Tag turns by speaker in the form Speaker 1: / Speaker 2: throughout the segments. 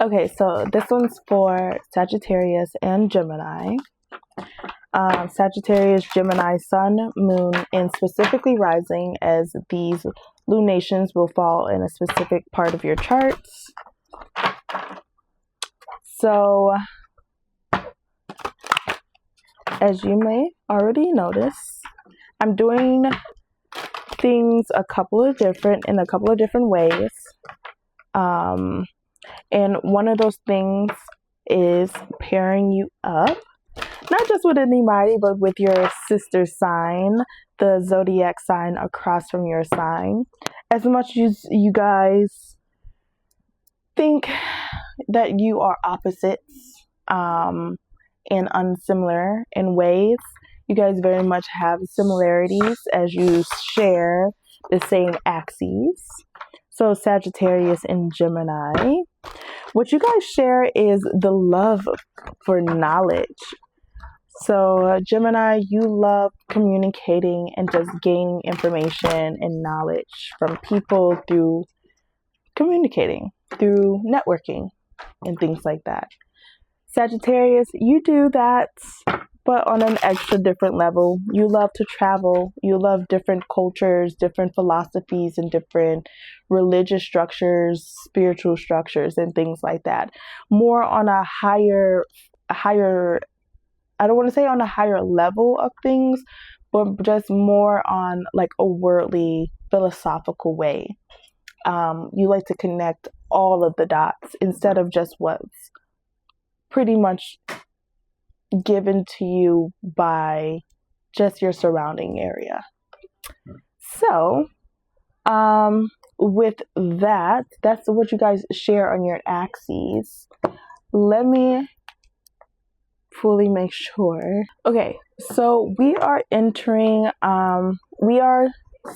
Speaker 1: Okay, so this one's for Sagittarius and Gemini. Sagittarius, Gemini, Sun, Moon, and specifically rising, as these lunations will fall in a specific part of your charts. So, as you may already notice, I'm doing things in a couple of different ways. And one of those things is pairing you up, not just with anybody, but with your sister sign, the zodiac sign across from your sign. As much as you guys think that you are opposites and unsimilar in ways, you guys very much have similarities as you share the same axes. So Sagittarius and Gemini, what you guys share is the love for knowledge. So Gemini, you love communicating and just gaining information and knowledge from people through communicating, through networking and things like that. Sagittarius, you do that, but on an extra different level. You love to travel. You love different cultures, different philosophies, and different religious structures, spiritual structures, and things like that. More on a higher, I don't want to say on a higher level of things, but just more on like a worldly, philosophical way. You like to connect all of the dots instead of just what's pretty much given to you by just your surrounding area. So, with that, that's what you guys share on your axes. Let me fully make sure. Okay, so we are entering, we are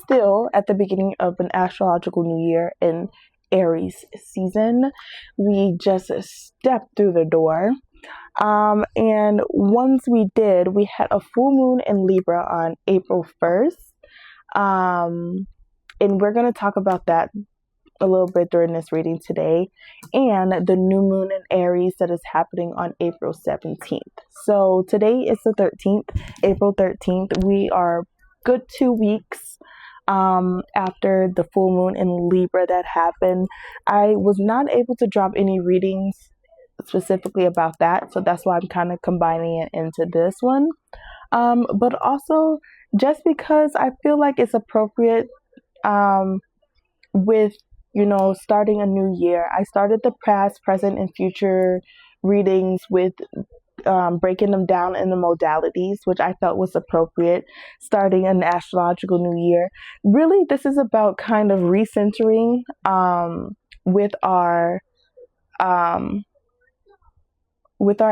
Speaker 1: still at the beginning of an astrological new year in Aries season. We just stepped through the door. And once we did, we had a full moon in Libra on April 1st. And we're going to talk about that a little bit during this reading today, and the new moon in Aries that is happening on April 17th. So today is the 13th, April 13th. We are good 2 weeks after the full moon in Libra that happened. I was not able to drop any readings specifically about that, so that's why I'm kind of combining it into this one. But also just because I feel like it's appropriate with, you know, starting a new year. I started the past, present, and future readings with breaking them down into modalities, which I felt was appropriate, starting an astrological new year. Really, this is about kind of recentering with our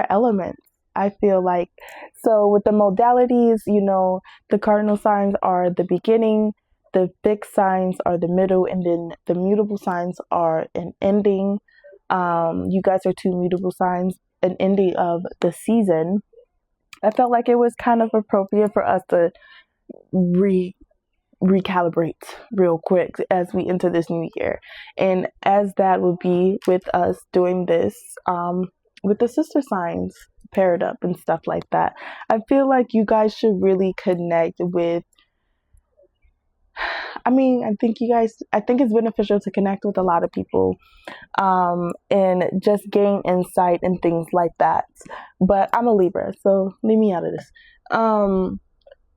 Speaker 1: elements. I feel like, so with the modalities, you know, the cardinal signs are the beginning, the fixed signs are the middle, and then the mutable signs are an ending. You guys are two mutable signs, an ending of the season. I felt like it was kind of appropriate for us to recalibrate real quick as we enter this new year. And as that would be with us doing this, with the sister signs paired up and stuff like that. I feel like you guys should really connect with, I think it's beneficial to connect with a lot of people and just gain insight and things like that. But I'm a Libra, so leave me out of this.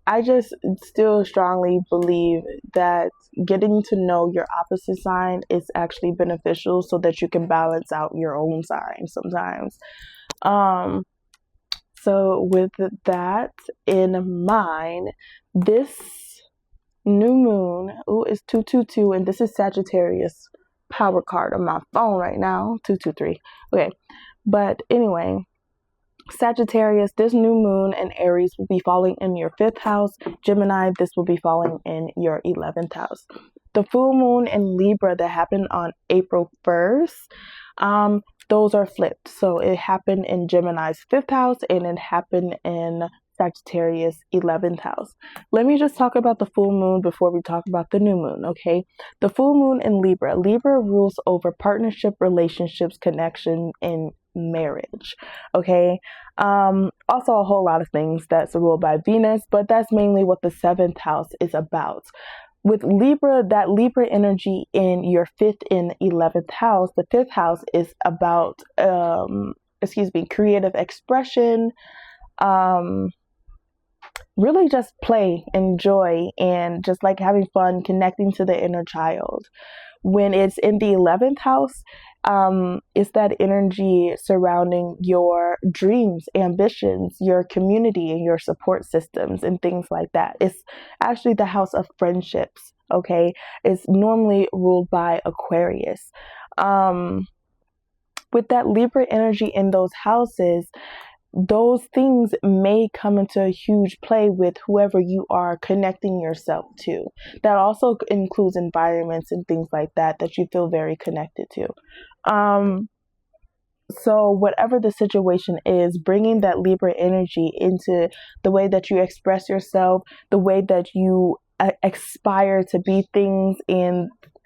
Speaker 1: I just still strongly believe that getting to know your opposite sign is actually beneficial so that you can balance out your own sign sometimes. So with that in mind, this new moon is 222, and this is Sagittarius power card on my phone right now, 223. Okay, but anyway, Sagittarius, this new moon in Aries will be falling in your 5th house. Gemini, this will be falling in your 11th house. The full moon in Libra that happened on April 1st, those are flipped. So it happened in Gemini's 5th house and it happened in Sagittarius, 11th house. Let me just talk about the full moon before we talk about the new moon, okay? The full moon in Libra. Libra rules over partnership, relationships, connection, and marriage, okay? Also a whole lot of things that's ruled by Venus, but that's mainly what the 7th house is about. With Libra, that Libra energy in your 5th and 11th house, the 5th house is about, creative expression, really just play, enjoy, and just like having fun, connecting to the inner child. When it's in the 11th house, it's that energy surrounding your dreams, ambitions, your community, and your support systems, and things like that. It's actually the house of friendships, okay? It's normally ruled by Aquarius. With that Libra energy in those houses, those things may come into a huge play with whoever you are connecting yourself to. That also includes environments and things like that you feel very connected to. So whatever the situation is, bringing that Libra energy into the way that you express yourself, the way that you aspire to be things,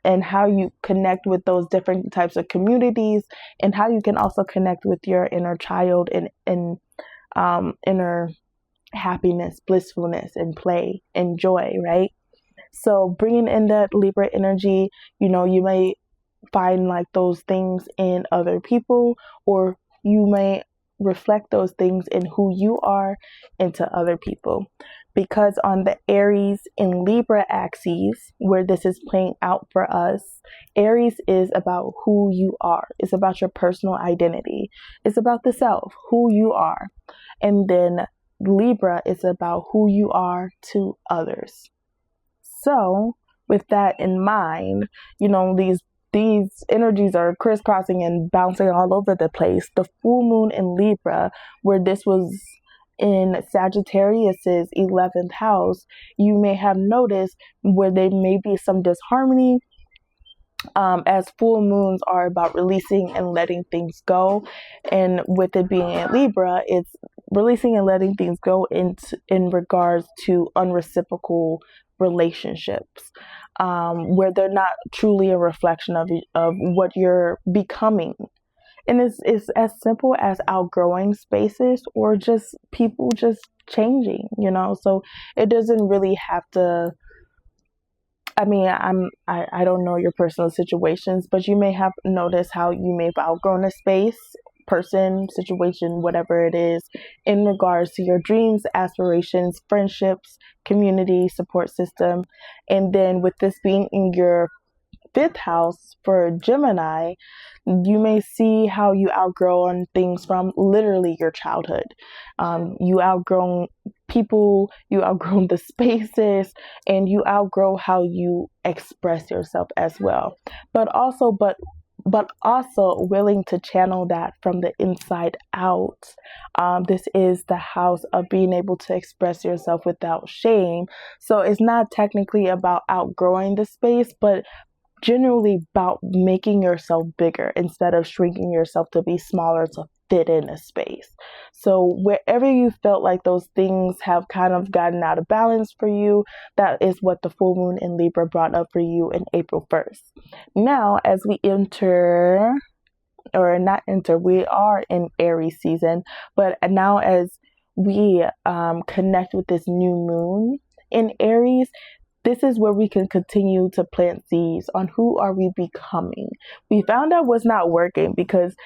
Speaker 1: and how you connect with those different types of communities, and how you can also connect with your inner child and inner happiness, blissfulness, and play and joy, right? So bringing in that Libra energy, you may find like those things in other people, or you may reflect those things in who you are into other people. Because on the Aries and Libra axes, where this is playing out for us, Aries is about who you are. It's about your personal identity. It's about the self, who you are. And then Libra is about who you are to others. So with that in mind, these energies are crisscrossing and bouncing all over the place. The full moon in Libra, where this was in Sagittarius's 11th house, you may have noticed where there may be some disharmony, as full moons are about releasing and letting things go. And with it being in Libra, it's releasing and letting things go in regards to unreciprocal relationships, where they're not truly a reflection of what you're becoming. And it's as simple as outgrowing spaces, or just people just changing, so it doesn't really have to, I don't know your personal situations, but you may have noticed how you may have outgrown a space, person, situation, whatever it is, in regards to your dreams, aspirations, friendships, community, support system. And then with this being in your 5th house for Gemini, you may see how you outgrown things from literally your childhood. You outgrown people, you outgrown the spaces, and you outgrow how you express yourself as well. But also willing to channel that from the inside out. This is the house of being able to express yourself without shame. So it's not technically about outgrowing the space, but generally about making yourself bigger instead of shrinking yourself to be smaller to fit in a space. So wherever you felt like those things have kind of gotten out of balance for you, that is what the full moon in Libra brought up for you in April 1st. Now, as we we are in Aries season, but now as we connect with this new moon in Aries, this is where we can continue to plant seeds on who are we becoming. We found out what's not working because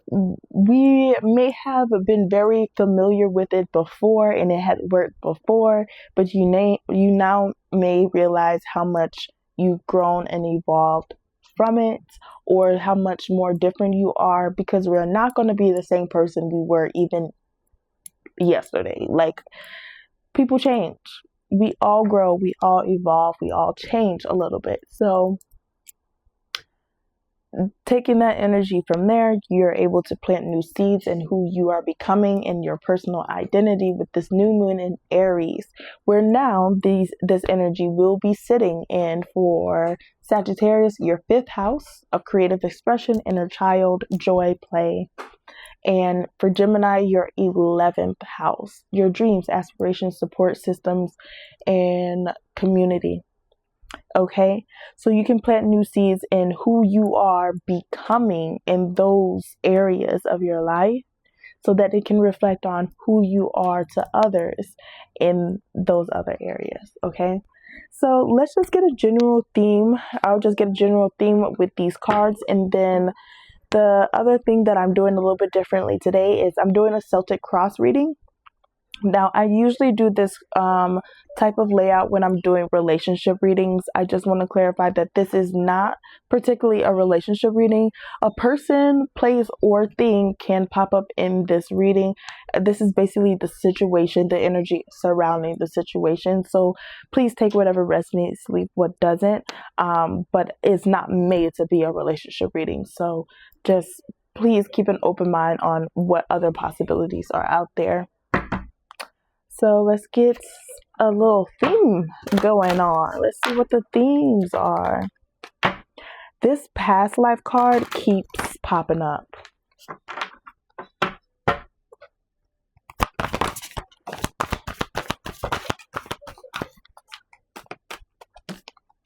Speaker 1: we may have been very familiar with it before and it had worked before, but you now may realize how much you've grown and evolved from it, or how much more different you are, because we're not going to be the same person we were even yesterday. Like, people change. We all grow, we all evolve, we all change a little bit. So taking that energy from there, you're able to plant new seeds in who you are becoming in your personal identity with this new moon in Aries, where now this energy will be sitting in for Sagittarius, your 5th house of creative expression, inner child, joy, play. And for Gemini, your 11th house, your dreams, aspirations, support systems, and community. Okay, so you can plant new seeds in who you are becoming in those areas of your life so that it can reflect on who you are to others in those other areas. Okay, so let's just get a general theme. I'll just get a general theme with these cards, and then the other thing that I'm doing a little bit differently today is I'm doing a Celtic cross reading. Now, I usually do this type of layout when I'm doing relationship readings. I just want to clarify that this is not particularly a relationship reading. A person, place, or thing can pop up in this reading. This is basically the situation, the energy surrounding the situation. So please take whatever resonates, leave what doesn't. But it's not made to be a relationship reading. So just please keep an open mind on what other possibilities are out there. So let's get a little theme going on. Let's see what the themes are. This past life card keeps popping up.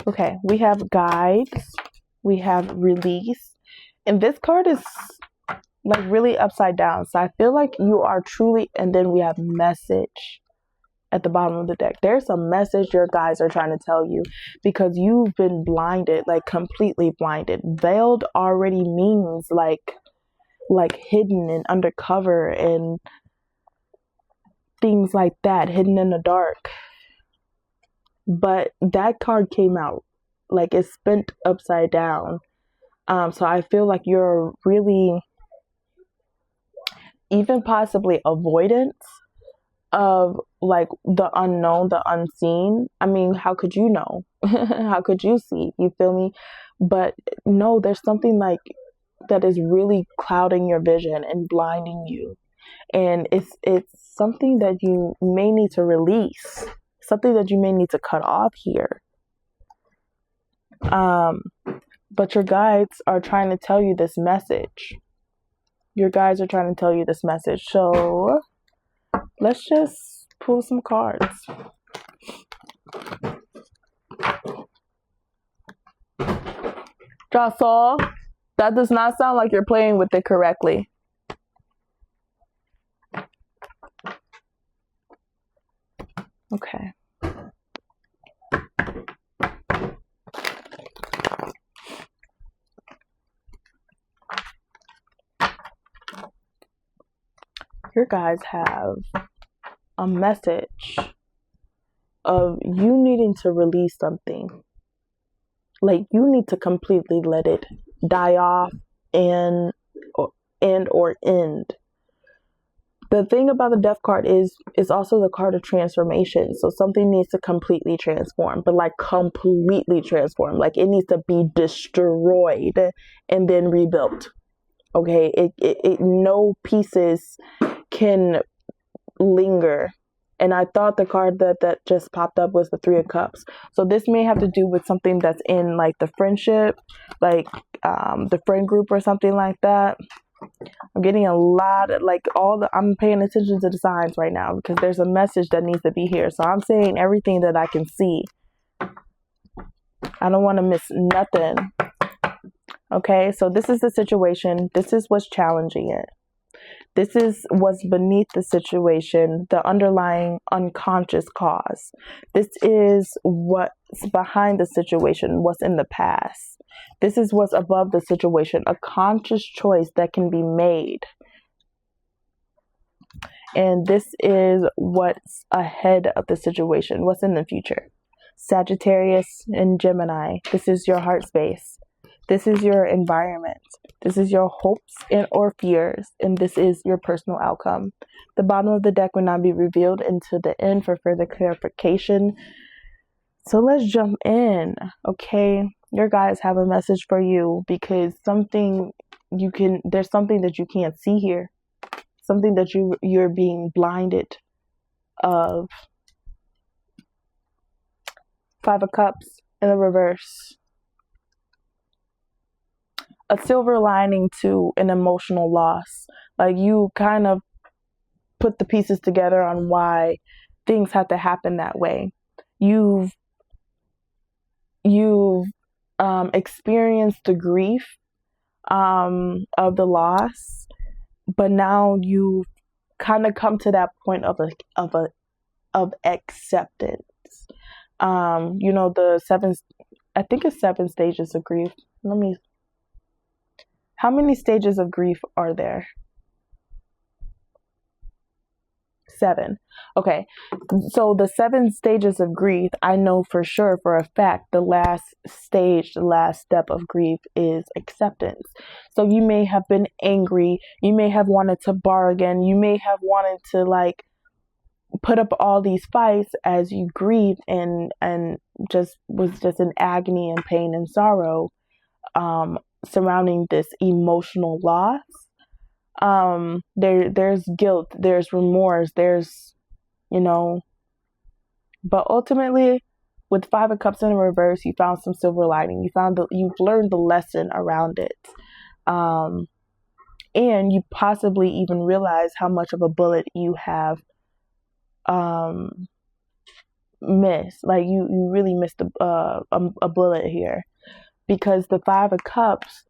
Speaker 1: Okay, we have guides, we have release, and this card is like really upside down. So I feel like you are truly, and then we have message at the bottom of the deck. There's a message your guides are trying to tell you because you've been blinded, like completely blinded. Veiled already means like hidden and undercover and things like that, hidden in the dark. But that card came out like it's spent upside down. So I feel like you're really even possibly avoidance of like the unknown, the unseen. I mean, how could you know? How could you see? You feel me? But no, there's something like that is really clouding your vision and blinding you. And it's something that you may need to release, something that you may need to cut off here. But your guides are trying to tell you this message. Your guides are trying to tell you this message. So let's just pull some cards. Jasol, that does not sound like you're playing with it correctly. Okay. Your guys have a message of you needing to release something. Like you need to completely let it die off and end. The thing about the Death card is also the card of transformation. So something needs to completely transform, but like completely transform. Like it needs to be destroyed and then rebuilt. Okay, it no pieces can linger. And I thought the card that just popped up was the Three of Cups. So this may have to do with something that's in like the friendship, like the friend group or something like that. I'm getting a lot of I'm paying attention to the signs right now because there's a message that needs to be here. So I'm saying everything that I can see. I don't want to miss nothing. Okay, so this is the situation. This is what's challenging it. This is what's beneath the situation, the underlying unconscious cause. This is what's behind the situation, what's in the past. This is what's above the situation, a conscious choice that can be made. And this is what's ahead of the situation, what's in the future. Sagittarius and Gemini, this is your heart space. This is your environment. This is your hopes and or fears, and this is your personal outcome. The bottom of the deck will not be revealed until the end for further clarification. So let's jump in, okay? Your guides have a message for you, because there's something that you can't see here. Something that you're being blinded of. 5 of Cups in the reverse. A silver lining to an emotional loss. Like, you kind of put the pieces together on why things had to happen that way. You've experienced the grief of the loss, but now you kind of come to that point of acceptance. The 7, I think it's 7 stages of grief. How many stages of grief are there? 7. Okay. So the 7 stages of grief, I know for sure, for a fact, the last step of grief is acceptance. So you may have been angry. You may have wanted to bargain. You may have wanted to put up all these fights as you grieved and was just in agony and pain and sorrow surrounding this emotional loss. There's guilt, there's remorse, but ultimately, with 5 of Cups in reverse, you found some silver lining. You've learned the lesson around it. And you possibly even realize how much of a bullet you have missed. Like, you really missed a bullet here, because the 5 of Cups,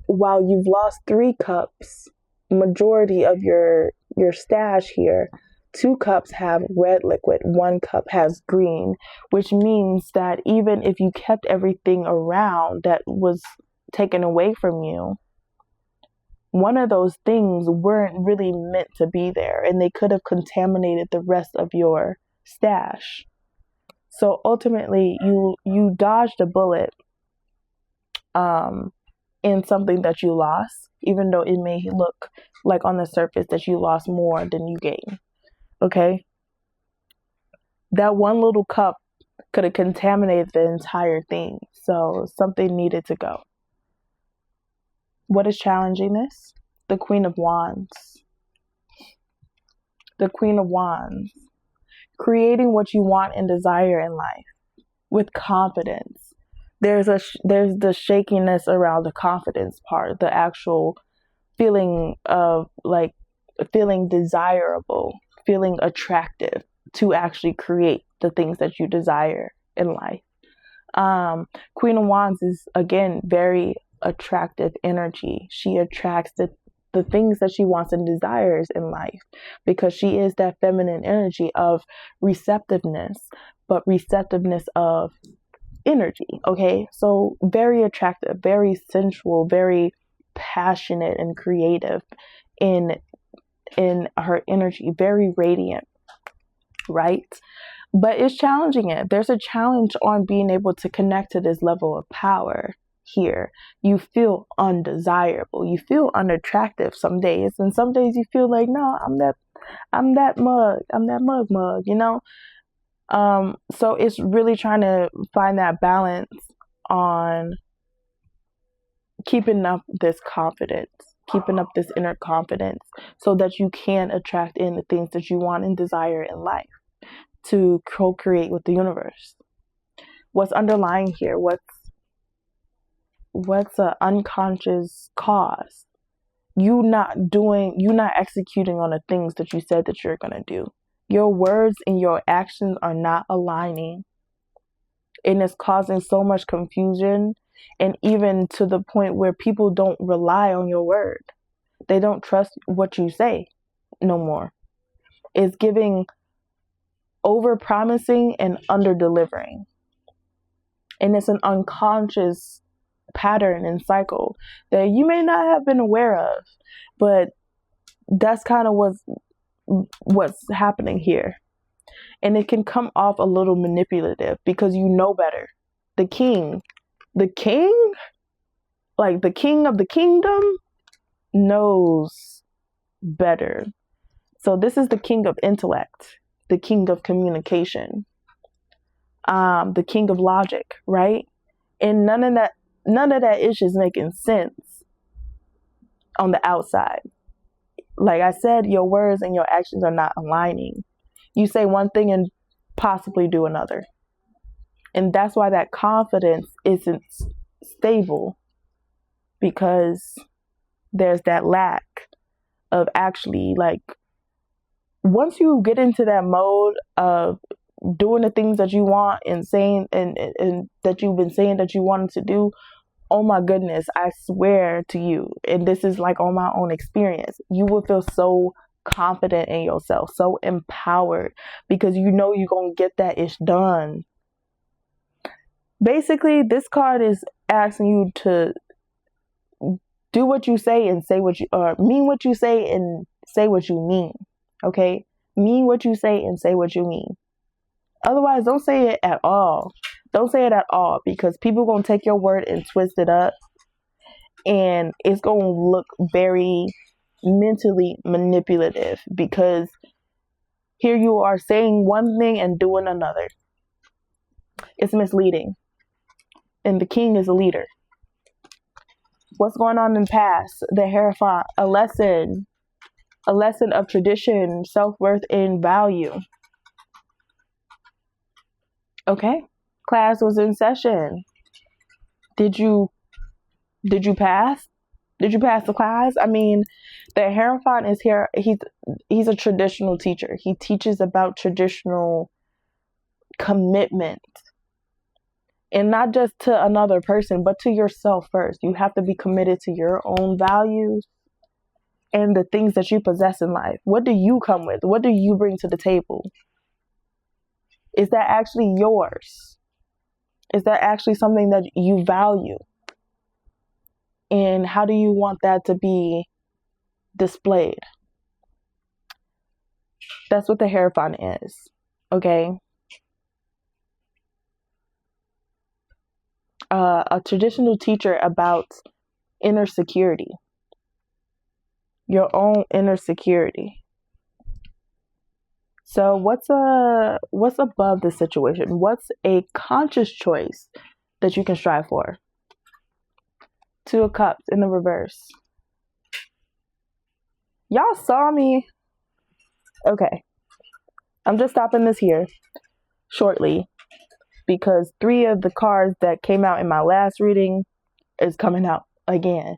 Speaker 1: while you've lost 3 cups, majority of your stash here, 2 cups have red liquid, 1 cup has green, which means that even if you kept everything around that was taken away from you, one of those things weren't really meant to be there, and they could have contaminated the rest of your stash. So ultimately, you dodged a bullet in something that you lost, even though it may look like on the surface that you lost more than you gained. Okay? That one little cup could have contaminated the entire thing. So something needed to go. What is challenging this? The Queen of Wands. The Queen of Wands. Creating what you want and desire in life with confidence. There's the shakiness around the confidence part, the actual feeling of feeling desirable, feeling attractive to actually create the things that you desire in life. Queen of Wands is, again, very attractive energy. She attracts the things that she wants and desires in life, because she is that feminine energy of receptiveness, but receptiveness of energy. Okay, so very attractive, very sensual, very passionate and creative in her energy, very radiant, right? But it's challenging it. There's a challenge on being able to connect to this level of power here. You feel undesirable, you feel unattractive some days, and some days you feel like, no, I'm that mug, so it's really trying to find that balance on keeping up this confidence, keeping up this inner confidence, so that you can attract in the things that you want and desire in life to co-create with the universe. What's underlying here? What's an unconscious cause? You not executing on the things that you said that you're gonna do. Your words and your actions are not aligning, and it's causing so much confusion, and even to the point where people don't rely on your word. They don't trust what you say no more. It's giving over promising and under delivering, and it's an unconscious pattern and cycle that you may not have been aware of, but that's kind of what's happening here. And it can come off a little manipulative, because you know better. The king, like the king of the kingdom, knows better. So this is the king of intellect, the king of communication, the king of logic, right? And none of that is just making sense on the outside. Like I said, your words and your actions are not aligning. You say one thing and possibly do another. And that's why that confidence isn't stable, because there's that lack of actually, like, once you get into that mode of doing the things that you want and saying and that you've been saying that you wanted to do, oh my goodness, I swear to you, and this is like on my own experience, you will feel so confident in yourself, so empowered, because you know you're gonna get that ish done. Basically, this card is asking you to do what you say and say what you, or mean what you say and say what you mean. Okay? Mean what you say and say what you mean. Otherwise, don't say it at all. Don't say it at all, because people are going to take your word and twist it up, and it's going to look very mentally manipulative, because here you are saying one thing and doing another. It's misleading. And the king is a leader. What's going on in the past? The Hierophant, a lesson of tradition, self-worth, and value. Okay, class was in session. Did you pass? Did you pass the class? I mean, the Hierophant is here. He's a traditional teacher. He teaches about traditional commitment. And not just to another person, but to yourself first. You have to be committed to your own values and the things that you possess in life. What do you come with? What do you bring to the table? Is that actually yours? Is that actually something that you value? And how do you want that to be displayed? That's what the Hierophant is. Okay? A traditional teacher about inner security. Your own inner security. So what's above the situation? What's a conscious choice that you can strive for? Two of Cups in the reverse. Y'all saw me. Okay. I'm just stopping this here shortly, because 3 of the cards that came out in my last reading is coming out again.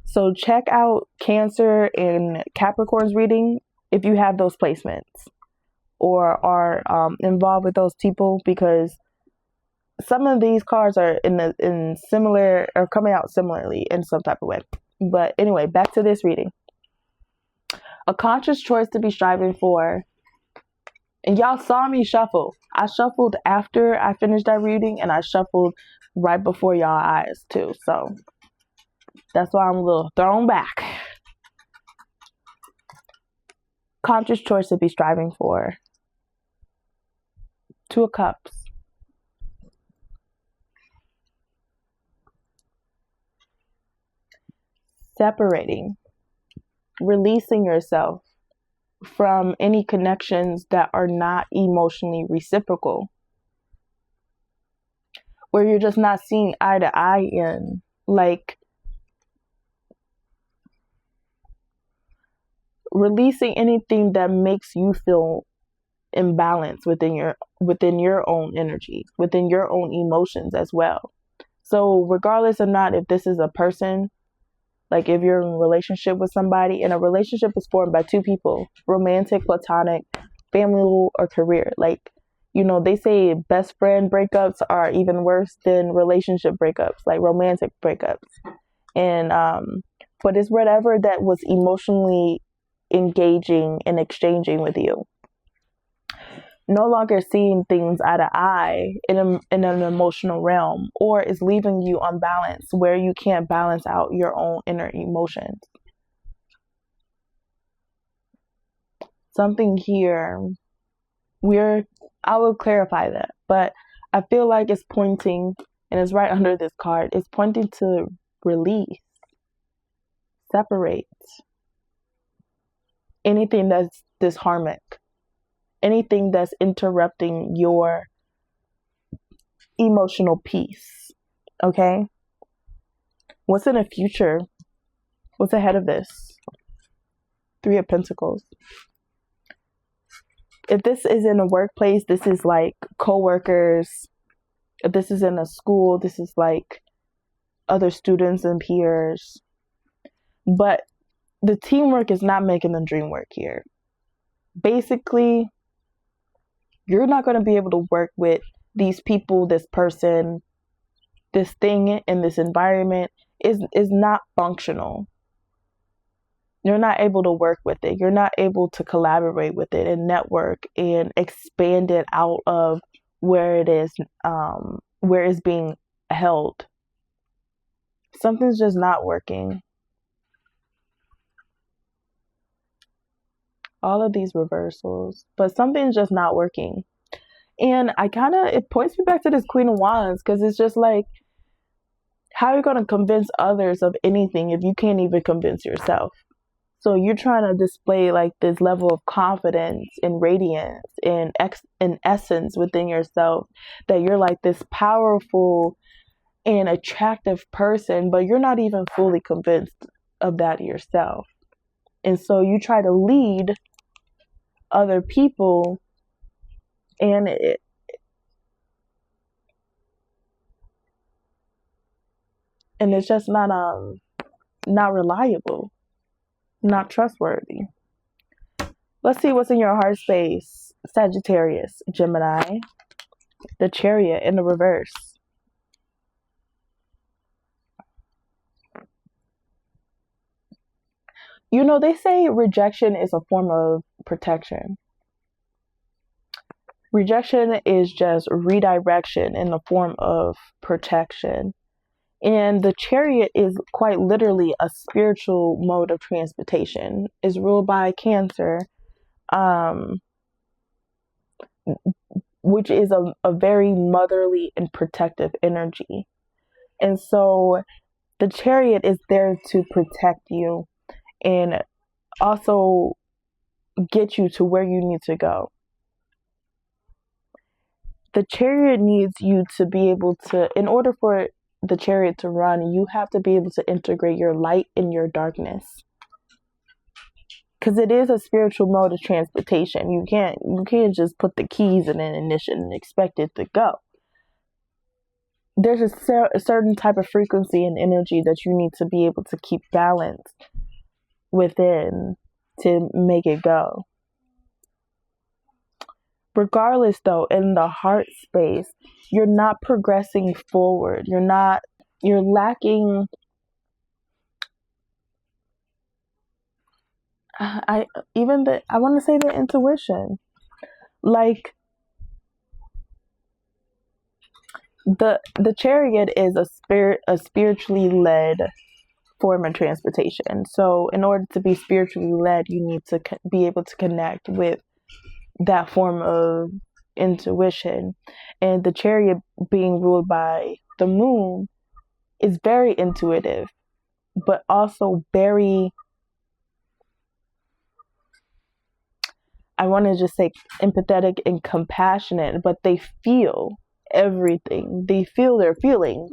Speaker 1: So check out Cancer and Capricorn's reading if you have those placements or are involved with those people, because some of these cards are in similar, or coming out similarly in some type of way. But anyway, back to this reading. A conscious choice to be striving for. And y'all saw me shuffle. I shuffled after I finished that reading, and I shuffled right before y'all eyes too. So that's why I'm a little thrown back. Conscious choice to be striving for. 2 of Cups. Separating. Releasing yourself from any connections that are not emotionally reciprocal, where you're just not seeing eye to eye in. Like, releasing anything that makes you feel imbalanced within your own energy, within your own emotions as well. So regardless of not if this is a person, like if you're in a relationship with somebody, and a relationship is formed by 2 people, romantic, platonic, family, or career. Like, you know, they say best friend breakups are even worse than relationship breakups, like romantic breakups. And but it's whatever that was emotionally engaging and exchanging with you. No longer seeing things eye to eye in an emotional realm, or is leaving you unbalanced, where you can't balance out your own inner emotions. Something here, I will clarify that, but I feel like it's pointing, and it's right under this card, it's pointing to release, separate anything that's disharmonic. Anything that's interrupting your emotional peace. Okay? What's in the future? What's ahead of this? Three of Pentacles. If this is in a workplace, this is like co-workers. If this is in a school, this is like other students and peers. But the teamwork is not making the dream work here. Basically, you're not going to be able to work with these people, this person, this thing in this environment is not functional. You're not able to work with it. You're not able to collaborate with it and network and expand it out of where it is, where it's being held. Something's just not working. All of these reversals, but something's just not working. And it points me back to this Queen of Wands, because it's just like, how are you going to convince others of anything if you can't even convince yourself? So you're trying to display like this level of confidence and radiance and essence within yourself, that you're like this powerful and attractive person, but you're not even fully convinced of that yourself. And so you try to lead other people, and it's just not reliable, not trustworthy. Let's see what's in your heart space, Sagittarius, Gemini, the Chariot in the reverse. You know, they say rejection is a form of protection. Rejection is just redirection in the form of protection. And the Chariot is quite literally a spiritual mode of transportation. It's ruled by Cancer, which is a very motherly and protective energy. And so the Chariot is there to protect you and also get you to where you need to go. The Chariot needs you to be able to, in order for the Chariot to run, you have to be able to integrate your light and your darkness. Because it is a spiritual mode of transportation. You can't just put the keys in an ignition and expect it to go. There's a certain type of frequency and energy that you need to be able to keep balanced within to make it go. Regardless, though, in the heart space, you're not progressing forward. You're lacking. I want to say the intuition. Like the Chariot is a spiritually led form of transportation. So in order to be spiritually led, you need to be able to connect with that form of intuition. And the Chariot, being ruled by the moon, is very intuitive, but also very, I want to just say, empathetic and compassionate, but they feel everything. They feel their feelings.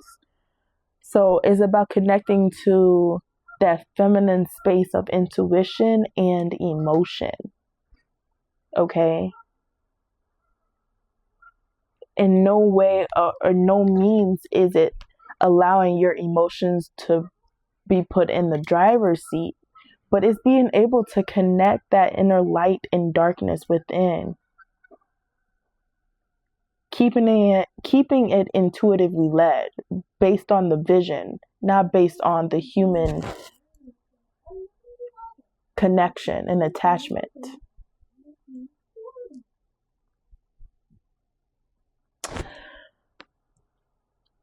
Speaker 1: So it's about connecting to that feminine space of intuition and emotion. Okay? In no way or no means is it allowing your emotions to be put in the driver's seat, but it's being able to connect that inner light and darkness within. Keeping it intuitively led, based on the vision, not based on the human connection and attachment.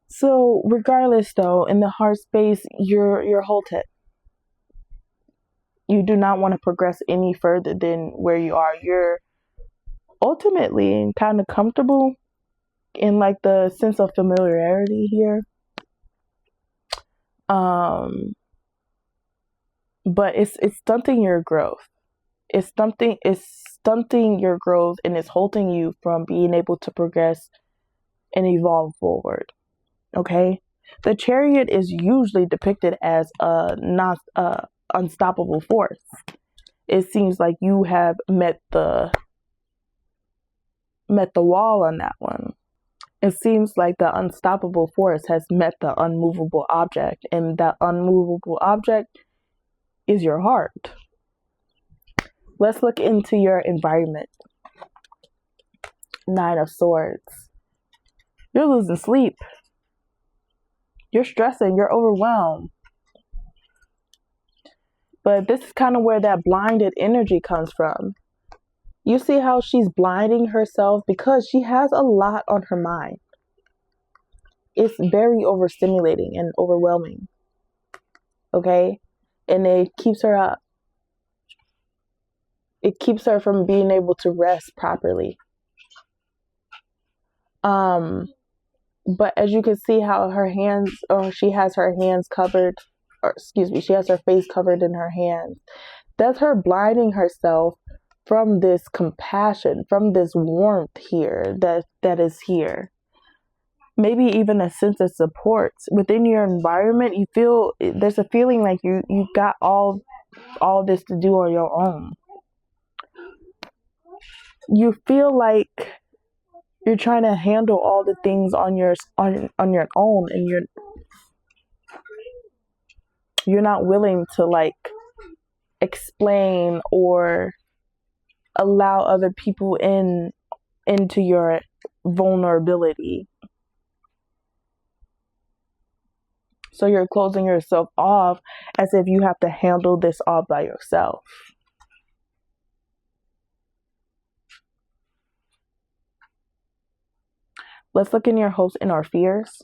Speaker 1: So regardless, though, in the heart space, you're halted. You do not want to progress any further than where you are. You're ultimately kind of comfortable in like the sense of familiarity here. But it's stunting your growth. It's stunting your growth, and it's halting you from being able to progress and evolve forward. Okay? The Chariot is usually depicted as a not unstoppable force. It seems like you have met the wall on that one. It seems like the unstoppable force has met the unmovable object, and that unmovable object is your heart. Let's look into your environment. Nine of Swords. You're losing sleep. You're stressing. You're overwhelmed. But this is kind of where that blinded energy comes from. You see how she's blinding herself because she has a lot on her mind. It's very overstimulating and overwhelming. Okay? And it keeps her up. It keeps her from being able to rest properly. But as you can see how her hands, or she has her hands covered, or excuse me, she has her face covered in her hands. That's her blinding herself from this compassion, from this warmth here that is here. Maybe even a sense of support within your environment. You feel there's a feeling like you got all this to do on your own. You feel like you're trying to handle all the things on your own, and you're not willing to like explain or allow other people into your vulnerability. So you're closing yourself off as if you have to handle this all by yourself. Let's look in your hopes and our fears.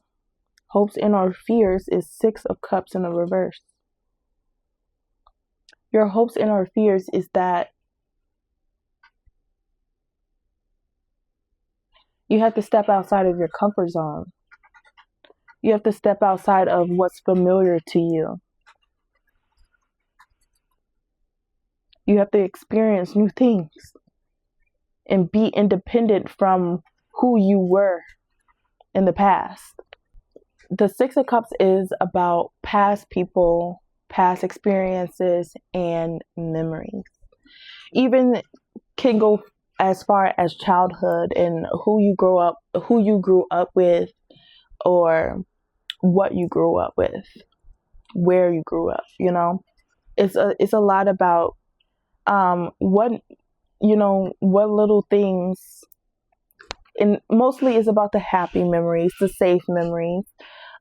Speaker 1: Hopes and our fears is Six of Cups in the reverse. Your hopes and our fears is that you have to step outside of your comfort zone. You have to step outside of what's familiar to you. You have to experience new things and be independent from who you were in the past. The Six of Cups is about past people, past experiences, and memories. Even can go as far as childhood and who you grew up with, or what you grew up with, where you grew up. You know, it's a lot about what little things. And mostly it's about the happy memories, the safe memories,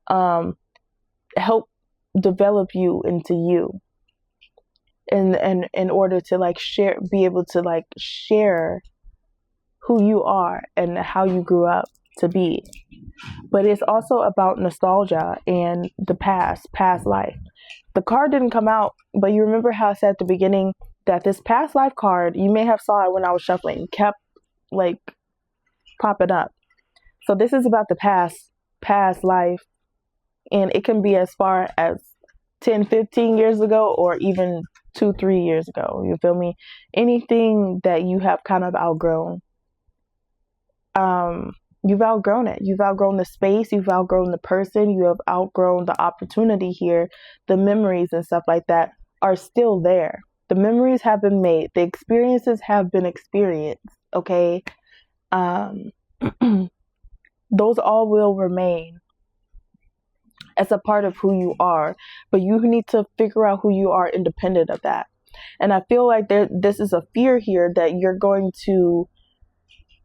Speaker 1: help develop you into you, and in order to be able to share who you are and how you grew up to be. But it's also about nostalgia and the past life. The card didn't come out, but you remember how I said at the beginning that this past life card, you may have saw it when I was shuffling, kept popping up. So this is about the past life, and it can be as far as 10-15 years ago, or even 2-3 years ago. You feel me? Anything that you have kind of outgrown. You've outgrown it. You've outgrown the space. You've outgrown the person. You have outgrown the opportunity here. The memories and stuff like that are still there. The memories have been made. The experiences have been experienced. Okay. Those all will remain as a part of who you are, but you need to figure out who you are independent of that. And I feel like this is a fear here that you're going to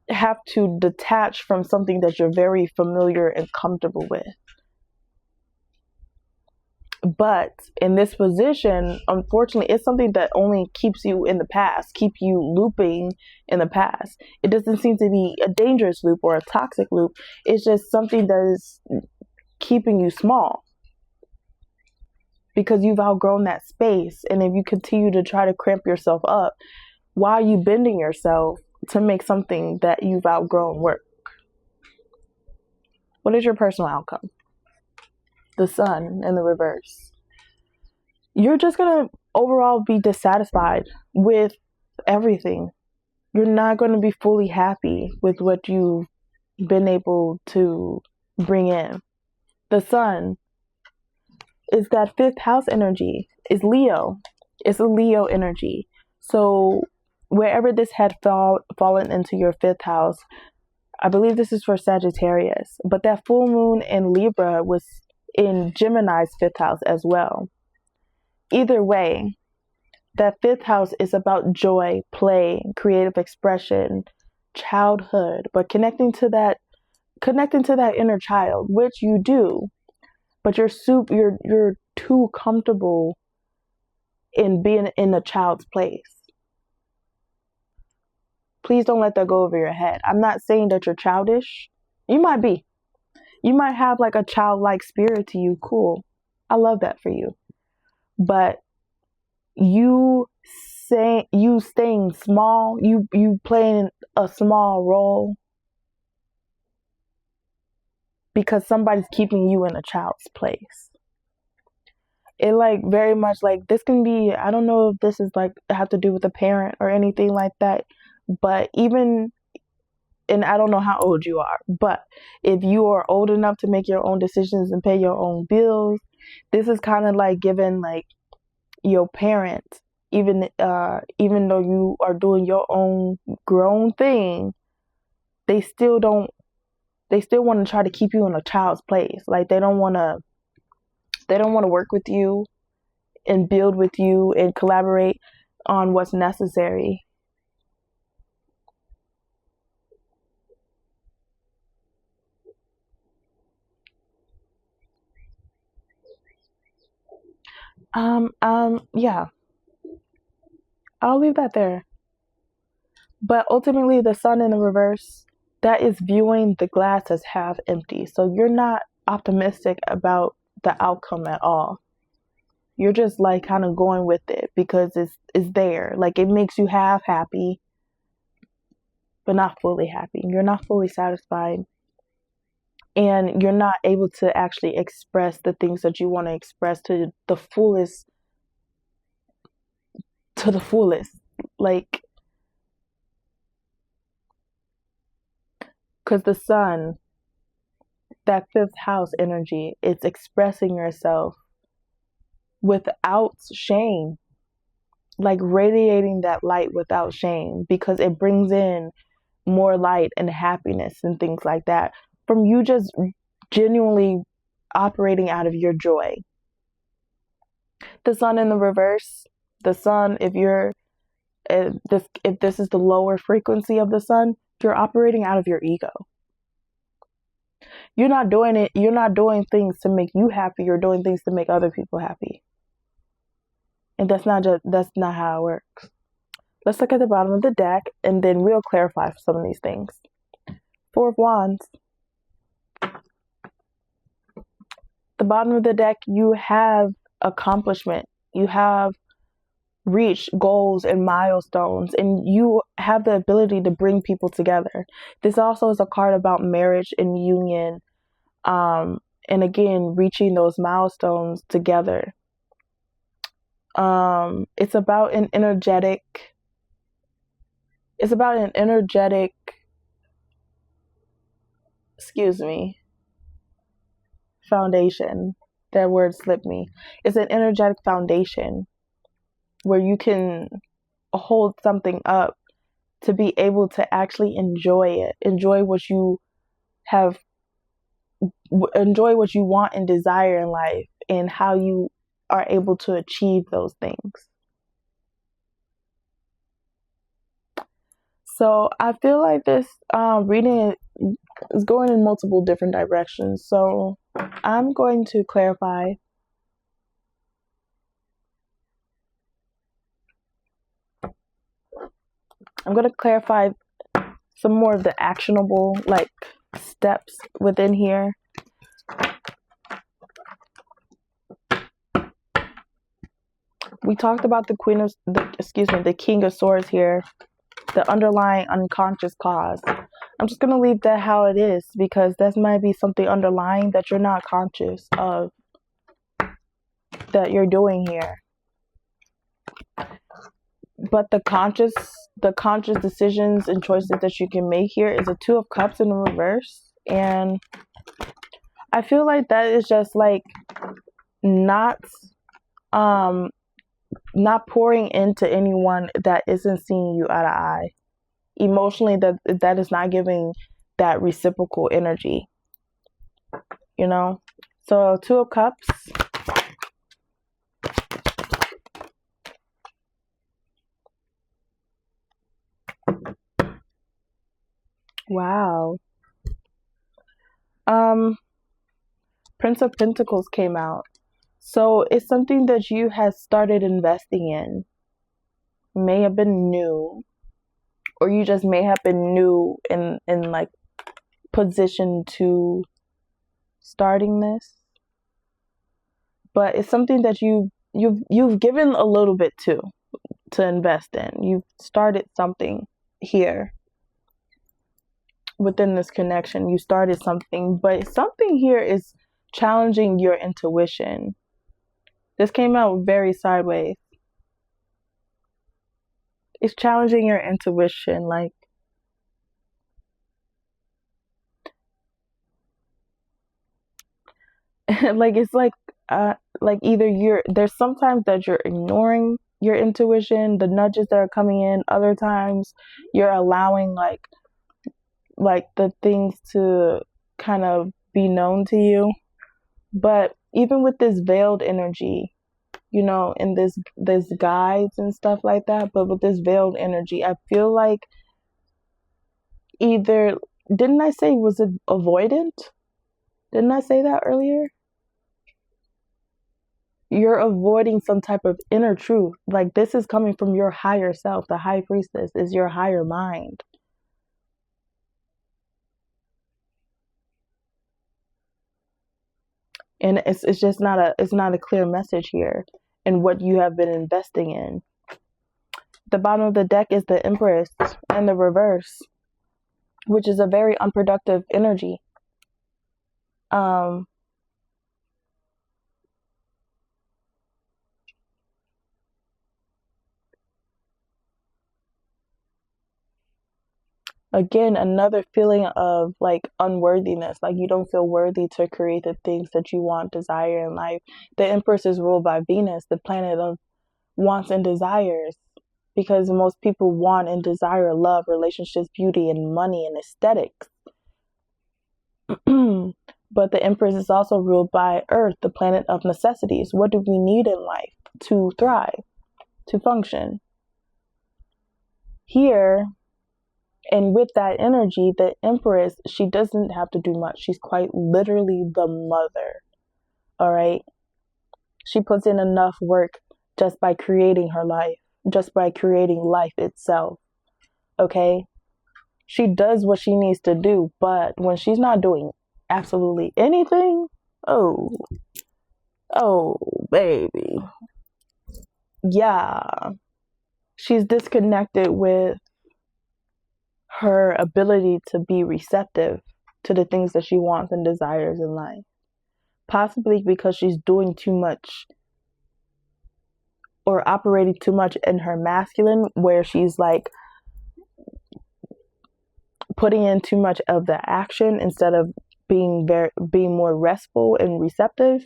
Speaker 1: have to detach from something that you're very familiar and comfortable with. But in this position, unfortunately, it's something that only keeps you in the past, keep you looping in the past. It doesn't seem to be a dangerous loop or a toxic loop. It's just something that is keeping you small because you've outgrown that space. And if you continue to try to cramp yourself up, why are you bending yourself to make something that you've outgrown work? What is your personal outcome? The Sun in the reverse. You're just going to overall be dissatisfied with everything. You're not going to be fully happy with what you've been able to bring in. The sun is that fifth house energy, is Leo. It's a Leo energy. So wherever this had fallen into your fifth house, I believe this is for Sagittarius, but that full moon in Libra was in Gemini's fifth house as well. Either way, that fifth house is about joy, play, creative expression, childhood, but connecting to that inner child, which you do, but you're too comfortable in being in a child's place. Please don't let that go over your head. I'm not saying that you're childish. You might be. You might have like a childlike spirit to you. Cool. I love that for you. But you staying small, you playing a small role because somebody's keeping you in a child's place. It like very much like this can be, I don't know if this is like have to do with a parent or anything like that, but even, and I don't know how old you are, but if you are old enough to make your own decisions and pay your own bills, this is kind of like giving like your parents, even though you are doing your own grown thing, they still want to try to keep you in a child's place. Like they don't want to work with you and build with you and collaborate on what's necessary. Yeah, I'll leave that there. But ultimately, the sun in the reverse, that is viewing the glass as half empty. So you're not optimistic about the outcome at all. You're just like kind of going with it because it's there. Like it makes you half happy, but not fully happy. You're not fully satisfied. And you're not able to actually express the things that you want to express to the fullest. Like, because the sun, that fifth house energy, it's expressing yourself without shame, like radiating that light without shame, because it brings in more light and happiness and things like that from you just genuinely operating out of your joy. The sun in the reverse, the sun, if this is the lower frequency of the sun, you're operating out of your ego. You're not doing things to make you happy, you're doing things to make other people happy. And that's not how it works. Let's look at the bottom of the deck and then we'll clarify some of these things. Four of Wands. The bottom of the deck, you have accomplishment. You have reached goals and milestones, and you have the ability to bring people together. This also is a card about marriage and union, and again, reaching those milestones together. It's about an energetic foundation. That word slipped me. It's an energetic foundation where you can hold something up to be able to actually enjoy it, enjoy what you want and desire in life, and how you are able to achieve those things. So I feel like this reading is going in multiple different directions. So I'm going to clarify. I'm going to clarify some more of the actionable like steps within here. We talked about the King of Swords here, the underlying unconscious cause. I'm just going to leave that how it is because that might be something underlying that you're not conscious of that you're doing here. But the conscious decisions and choices that you can make here is a Two of Cups in the reverse. And I feel like that is just like not um not pouring into anyone that isn't seeing you eye to eye. Emotionally, that is not giving that reciprocal energy, you know? So, Two of Cups. Wow. Um, Prince of Pentacles came out. So it's something that you had started investing in. May have been new, or you just may have been new in like position to starting this. But it's something that you've given a little bit to invest in. You've started something here within this connection. You started something, but something here is challenging your intuition. This came out very sideways. It's challenging your intuition, like like it's like either there's sometimes that you're ignoring your intuition, the nudges that are coming in, other times you're allowing like the things to kind of be known to you. But even with this veiled energy, you know, in this guides and stuff like that, but with this veiled energy, I feel like either, didn't I say, was it avoidant? Didn't I say that earlier? You're avoiding some type of inner truth. Like this is coming from your higher self. The high priestess is your higher mind. And it's just not a clear message here in what you have been investing in. The bottom of the deck is the Empress and the reverse, which is a very unproductive energy. Again, another feeling of like unworthiness, like you don't feel worthy to create the things that you want, desire in life. The Empress is ruled by Venus, the planet of wants and desires, because most people want and desire love, relationships, beauty, and money and aesthetics. But the Empress is also ruled by Earth, the planet of necessities. What do we need in life to thrive, to function? Here, and with that energy, the Empress, she doesn't have to do much. She's quite literally the mother. All right. She puts in enough work just by creating her life, just by creating life itself. Okay. She does what she needs to do, but when she's not doing absolutely anything, oh, baby. Yeah. She's disconnected with her ability to be receptive to the things that she wants and desires in life. Possibly because she's doing too much or operating too much in her masculine, where she's like putting in too much of the action instead of being more restful and receptive.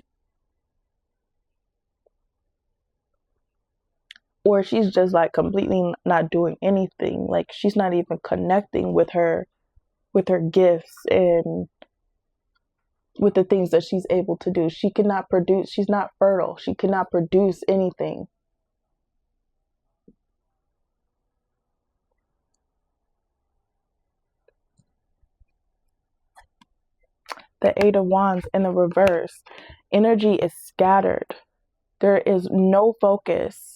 Speaker 1: Or she's just like completely not doing anything. Like she's not even connecting with her gifts and with the things that she's able to do. She cannot produce. She's not fertile. She cannot produce anything. The Eight of Wands in the reverse. Energy is scattered. There is no focus.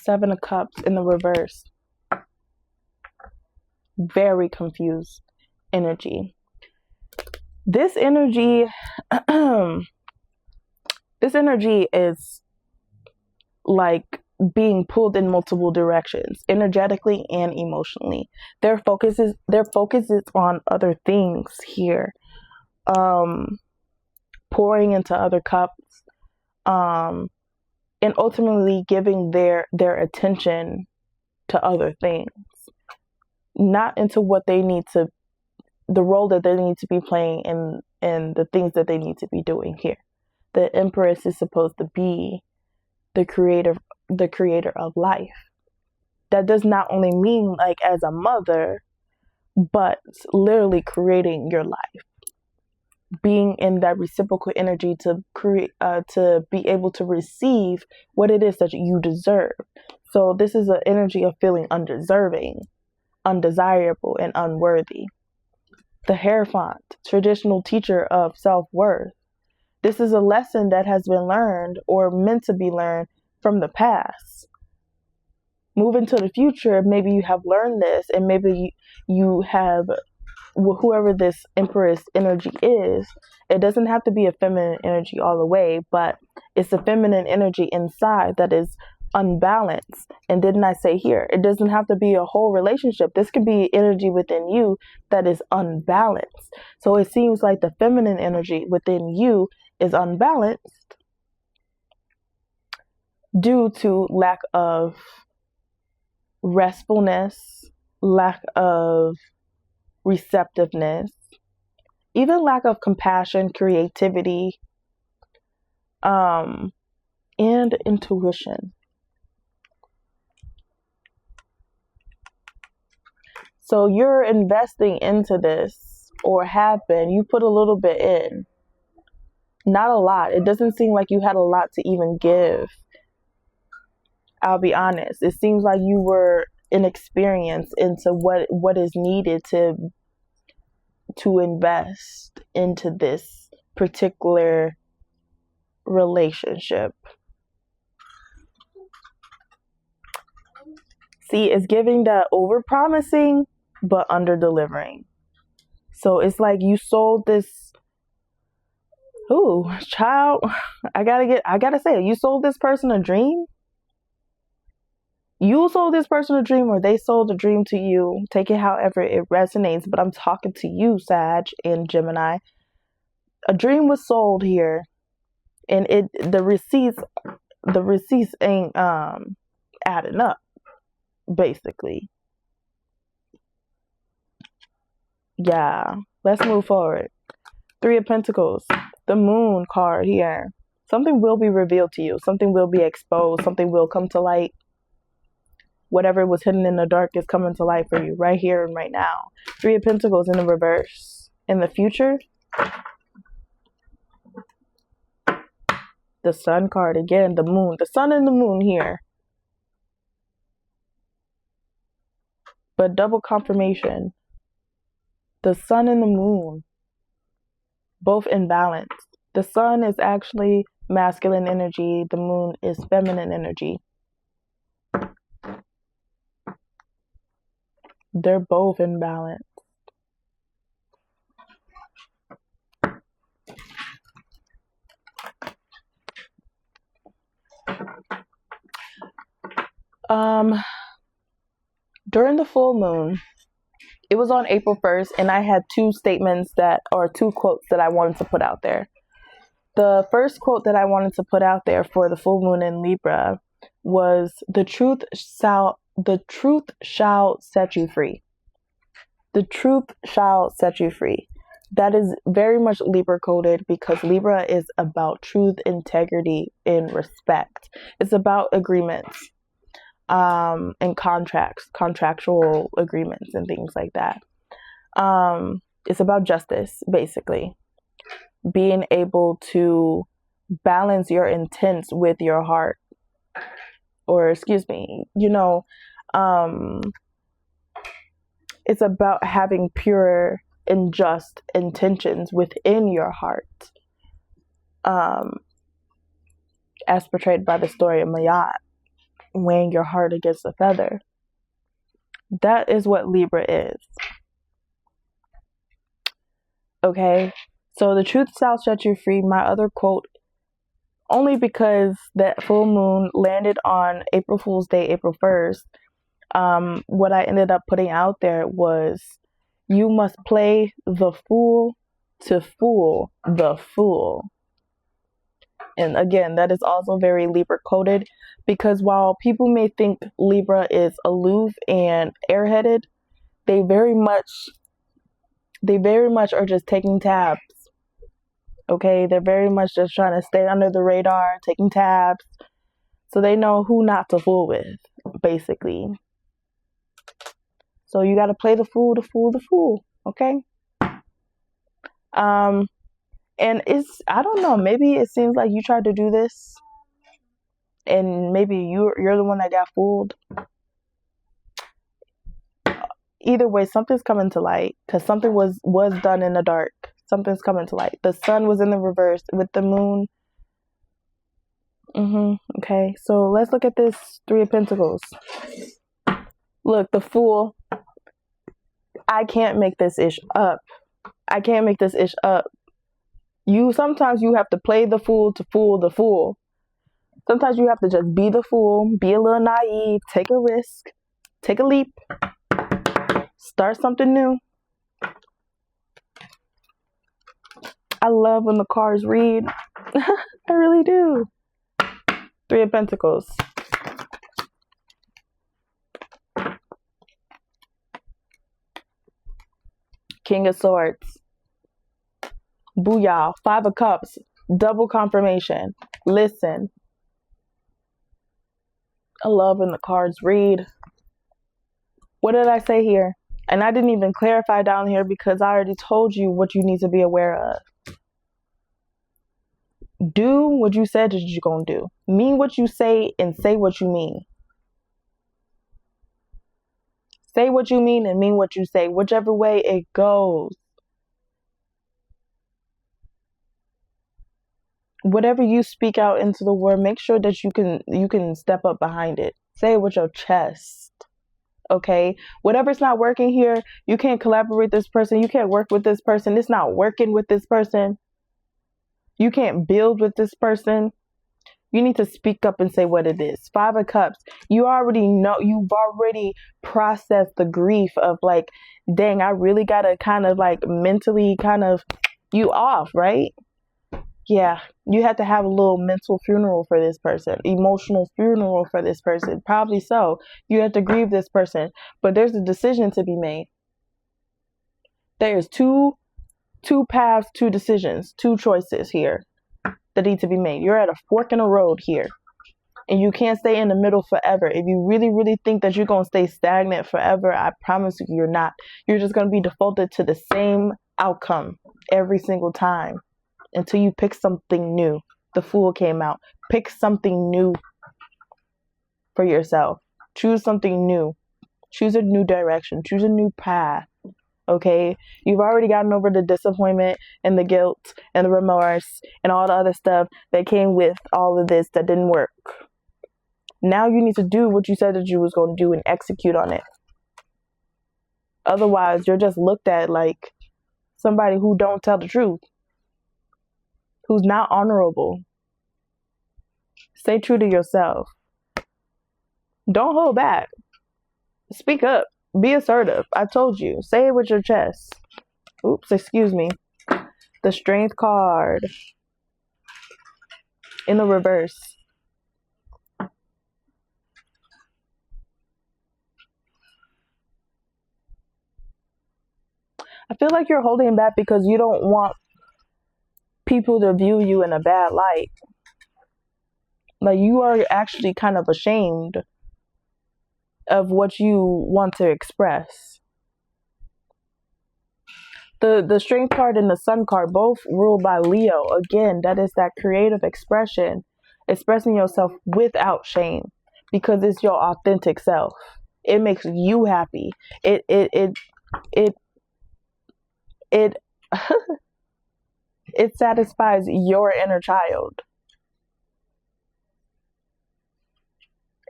Speaker 1: Seven of Cups in the reverse. Very confused energy. This energy, this energy is like being pulled in multiple directions, energetically and emotionally. Their focus is on other things here. Pouring into other cups, and ultimately giving their attention to other things, not into what they need to, the role that they need to be playing in the things that they need to be doing here. The Empress is supposed to be the creator of life. That does not only mean like as a mother, but literally creating your life, being in that reciprocal energy to create, to be able to receive what it is that you deserve. So this is an energy of feeling undeserving, undesirable, and unworthy. The Hierophant, traditional teacher of self-worth. This is a lesson that has been learned or meant to be learned from the past. Move into the future, maybe you have learned this, and maybe you have, whoever this Empress energy is, it doesn't have to be a feminine energy all the way, but it's a feminine energy inside that is unbalanced. And didn't I say here, it doesn't have to be a whole relationship. This could be energy within you that is unbalanced. So it seems like the feminine energy within you is unbalanced due to lack of restfulness, lack of receptiveness, even lack of compassion, creativity, and intuition. So you're investing into this, or have been. You put a little bit in, not a lot. It doesn't seem like you had a lot to even give. I'll be honest. It seems like you were inexperienced into what is needed to invest into this particular relationship. See, it's giving that over-promising but under-delivering. So it's like you sold this. Ooh, child, I gotta say it. You sold this person a dream. You sold this person a dream, or they sold a dream to you. Take it however it resonates, but I'm talking to you, Sag and Gemini. A dream was sold here, and the receipts ain't adding up, basically. Yeah, let's move forward. 3 of Pentacles, the Moon card here. Something will be revealed to you. Something will be exposed. Something will come to light. Whatever was hidden in the dark is coming to light for you right here and right now. 3 of Pentacles in the reverse. In the future, the Sun card again, the Moon. The Sun and the Moon here. But double confirmation. The Sun and the Moon, both in balance. The Sun is actually masculine energy. The Moon is feminine energy. They're both in balance. During the full moon, it was on April 1st, and I had 2 statements or 2 quotes that I wanted to put out there. The first quote that I wanted to put out there for the full moon in Libra was, the truth shall set you free. The truth shall set you free. That is very much Libra coded, because Libra is about truth, integrity, and respect. It's about agreements, and contractual agreements and things like that. It's about justice, basically. Being able to balance your intents with your heart. Or, excuse me, it's about having pure and just intentions within your heart. As portrayed by the story of Mayat, weighing your heart against a feather. That is what Libra is. Okay, so the truth shall set you free. My other quote, only because that full moon landed on April Fool's Day, April 1st, what I ended up putting out there was, you must play the fool to fool the fool. And again, that is also very Libra coded, because while people may think Libra is aloof and airheaded, they very much are just taking tabs. Okay, they're very much just trying to stay under the radar, taking tabs, so they know who not to fool with, basically. So you got to play the fool, okay? And I don't know, maybe it seems like you tried to do this, and maybe you're the one that got fooled. Either way, something's coming to light, because something was done in the dark. Something's coming to light. The sun was in the reverse with the moon. Okay, so let's look at this Three of Pentacles. Look, the Fool. I can't make this ish up. Sometimes you have to play the fool to fool the fool. Sometimes you have to just be the fool, be a little naive, take a risk, take a leap, start something new. I love when the cards read. I really do. Three of Pentacles. King of Swords. Booyah. Five of Cups. Double confirmation. Listen. I love when the cards read. What did I say here? And I didn't even clarify down here because I already told you what you need to be aware of. Do what you said that you're going to do. Mean what you say and say what you mean. Say what you mean and mean what you say, whichever way it goes. Whatever you speak out into the world, make sure that you can step up behind it. Say it with your chest. Okay? Whatever's not working here, you can't collaborate with this person. You can't work with this person. It's not working with this person. You can't build with this person. You need to speak up and say what it is. Five of Cups. You already know, you've already processed the grief of like, dang, I really got to kind of like mentally kind of you off, right? Yeah, you have to have a little mental funeral for this person, emotional funeral for this person. Probably so. You have to grieve this person, but there's a decision to be made. There's two paths, two decisions, two choices here that need to be made. You're at a fork in the road here, and you can't stay in the middle forever. If you really, really think that you're going to stay stagnant forever, I promise you, you're not. You're just going to be defaulted to the same outcome every single time until you pick something new. The Fool came out. Pick something new for yourself. Choose something new. Choose a new direction. Choose a new path. Okay, you've already gotten over the disappointment and the guilt and the remorse and all the other stuff that came with all of this that didn't work. Now you need to do what you said that you was going to do and execute on it. Otherwise, you're just looked at like somebody who don't tell the truth, who's not honorable. Stay true to yourself. Don't hold back. Speak up. Be assertive. I told you. Say it with your chest. Oops, excuse me. The Strength card in the reverse. I feel like you're holding back because you don't want people to view you in a bad light. Like you are actually kind of ashamed of what you want to express. The Strength card and the Sun card, both ruled by Leo. Again, that is that creative expression, expressing yourself without shame, because it's your authentic self. It makes you happy. It it satisfies your inner child.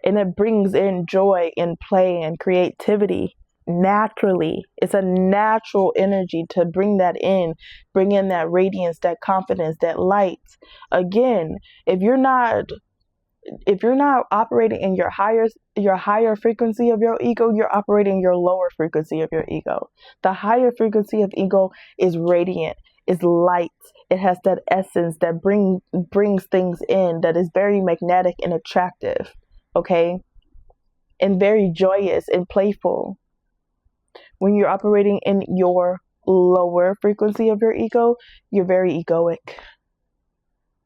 Speaker 1: And it brings in joy and play and creativity naturally. It's a natural energy to bring that in, bring in that radiance, that confidence, that light. Again, if you're not operating in your higher frequency of your ego, you're operating your lower frequency of your ego. The higher frequency of ego is radiant. is light. It has that essence that brings things in, that is very magnetic and attractive, okay? And very joyous and playful. When you're operating in your lower frequency of your ego, you're very egoic.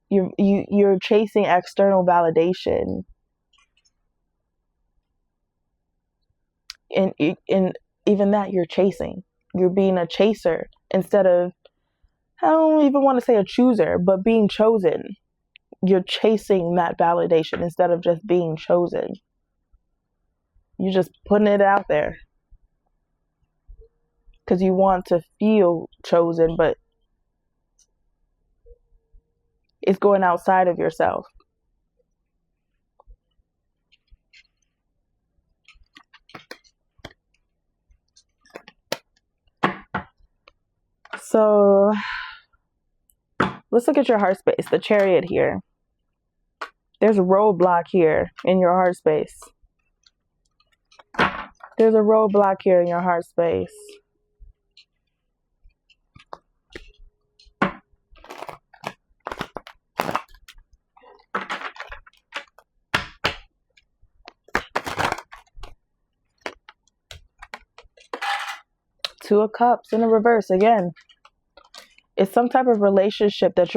Speaker 1: You're chasing external validation. And even that, you're chasing. You're being a chaser instead of, I don't even want to say a chooser, but being chosen. You're chasing that validation instead of just being chosen. You're just putting it out there because you want to feel chosen, but it's going outside of yourself. So let's look at your heart space, the Chariot here. There's a roadblock here in your heart space. There's a roadblock here in your heart space. Two of Cups in a reverse again. It's some type of relationship that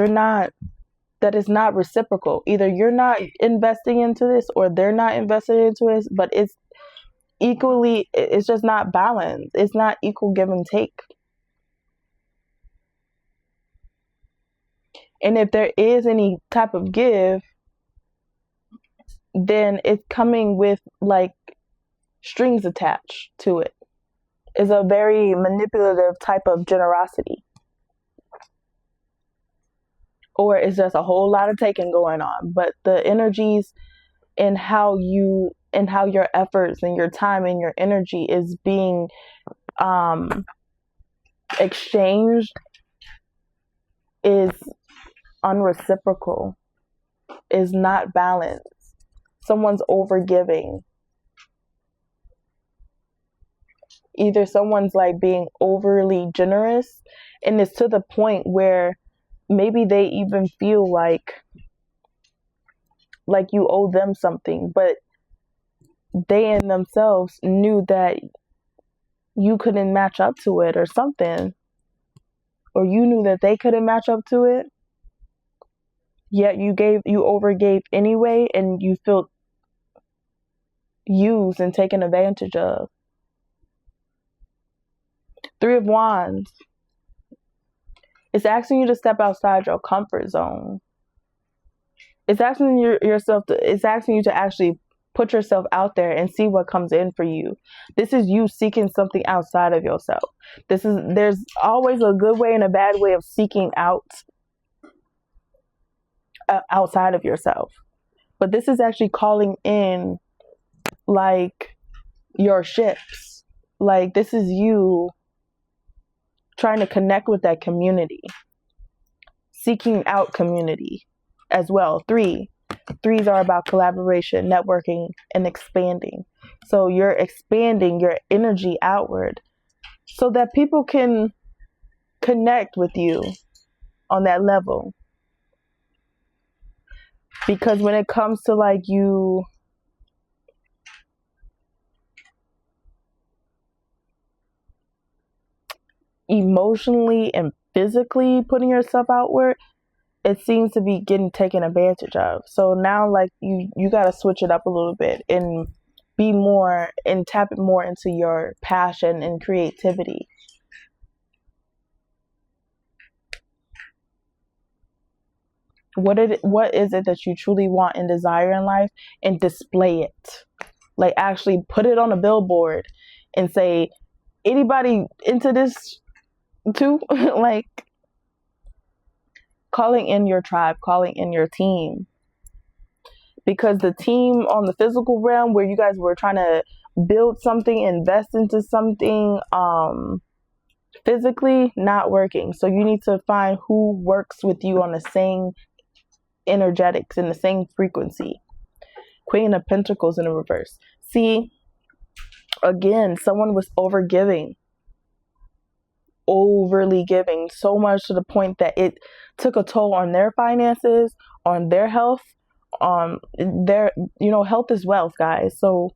Speaker 1: is not reciprocal. Either you're not investing into this or they're not invested into it, but it's just not balanced. It's not equal give and take. And if there is any type of give, then it's coming with like strings attached to it. It's a very manipulative type of generosity. Or it's just a whole lot of taking going on. But the energies and how your efforts and your time and your energy is being exchanged is unreciprocal, is not balanced. Someone's overgiving. Either someone's like being overly generous, and it's to the point where maybe they even feel like you owe them something, but they in themselves knew that you couldn't match up to it or something, or you knew that they couldn't match up to it, yet you overgave anyway, and you felt used and taken advantage of. Three of Wands. It's asking you to step outside your comfort zone. It's asking it's asking you to actually put yourself out there and see what comes in for you. This is you seeking something outside of yourself. There's always a good way and a bad way of seeking out outside of yourself. But this is actually calling in like your ships. Like this is you trying to connect with that community, seeking out community as well. Threes are about collaboration, networking, and expanding. So you're expanding your energy outward so that people can connect with you on that level. Because when it comes to like you emotionally and physically putting yourself outward, it seems to be getting taken advantage of. So now like you got to switch it up a little bit and be more and tap it more into your passion and creativity. What is it that you truly want and desire in life, and display it. Like actually put it on a billboard and say, anybody into this too? Like calling in your tribe, calling in your team. Because the team on the physical realm where you guys were trying to build something, invest into something, physically not working. So you need to find who works with you on the same energetics and the same frequency. Queen of Pentacles in a reverse. See, again, someone was overgiving. overly giving, so much to the point that it took a toll on their finances, on their health, on their, health is wealth, guys. So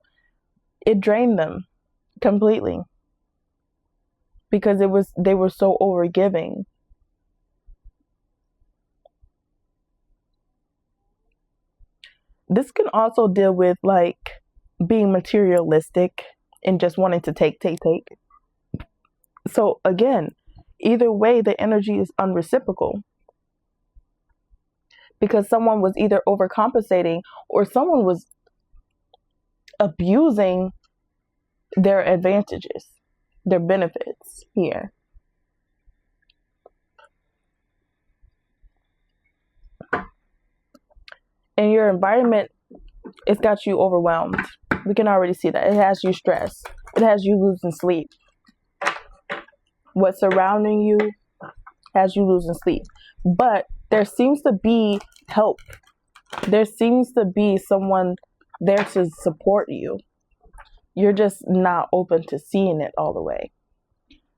Speaker 1: it drained them completely because they were so over giving. This can also deal with like being materialistic and just wanting to take. So again, either way, the energy is unreciprocal because someone was either overcompensating or someone was abusing their advantages, their benefits here. And your environment, it's got you overwhelmed. We can already see that. It has you stressed. It has you losing sleep. What's surrounding you has you losing sleep. But there seems to be help. There seems to be someone there to support you. You're just not open to seeing it all the way.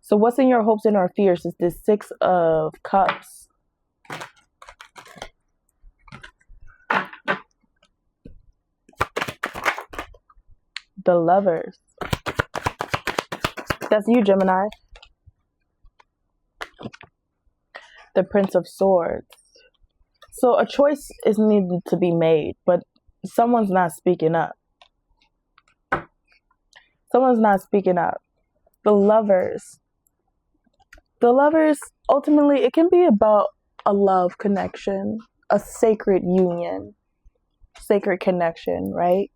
Speaker 1: So what's in your hopes and or fears is this 6 of Cups. The Lovers. That's you, Gemini. The Prince of Swords. So a choice is needed to be made, but someone's not speaking up. Someone's not speaking up. The Lovers. The Lovers, ultimately, it can be about a love connection, a sacred union, sacred connection, right?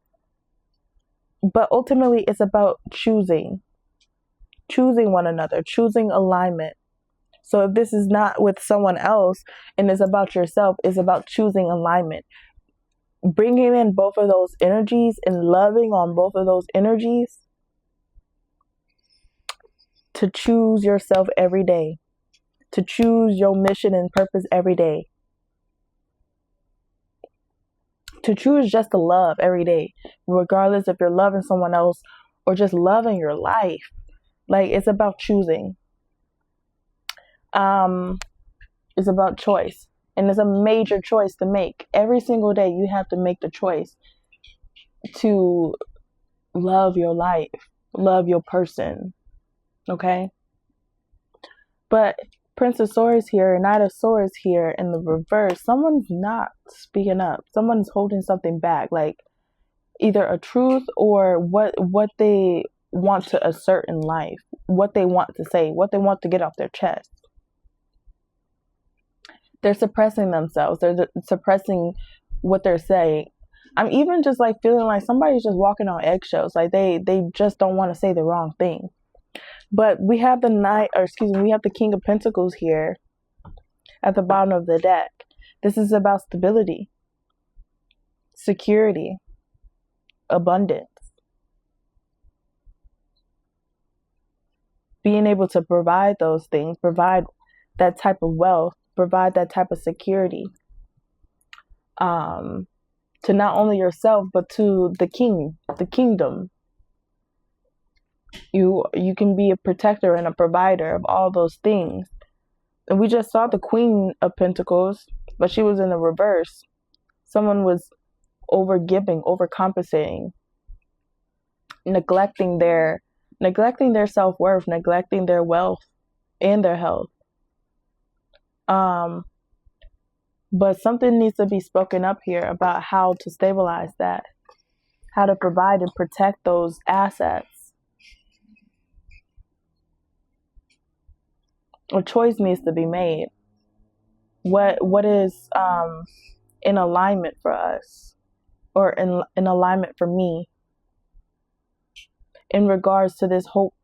Speaker 1: But ultimately, it's about choosing one another, choosing alignment. So if this is not with someone else and it's about yourself, it's about choosing alignment. Bringing in both of those energies and loving on both of those energies to choose yourself every day, to choose your mission and purpose every day, to choose just to love every day, regardless if you're loving someone else or just loving your life. Like, it's about choosing. It's about choice, and it's a major choice to make. Every single day you have to make the choice to love your life, love your person. Okay? But Prince of Swords here, Knight of Swords here in the reverse, someone's not speaking up. Someone's holding something back, like either a truth or what they want to assert in life, what they want to say, what they want to get off their chest. They're suppressing themselves. They're suppressing what they're saying. I'm even just like feeling like somebody's just walking on eggshells. Like they just don't want to say the wrong thing. But we have we have the King of Pentacles here at the bottom of the deck. This is about stability, security, abundance. Being able to provide those things, provide that type of wealth, provide that type of security, to not only yourself, but to the kingdom. You can be a protector and a provider of all those things. And we just saw the Queen of Pentacles, but she was in the reverse. Someone was overgiving, overcompensating, neglecting their self-worth, neglecting their wealth and their health. But something needs to be spoken up here about how to stabilize that, how to provide and protect those assets. A choice needs to be made. What is in alignment for us, or in alignment for me, in regards to this hope,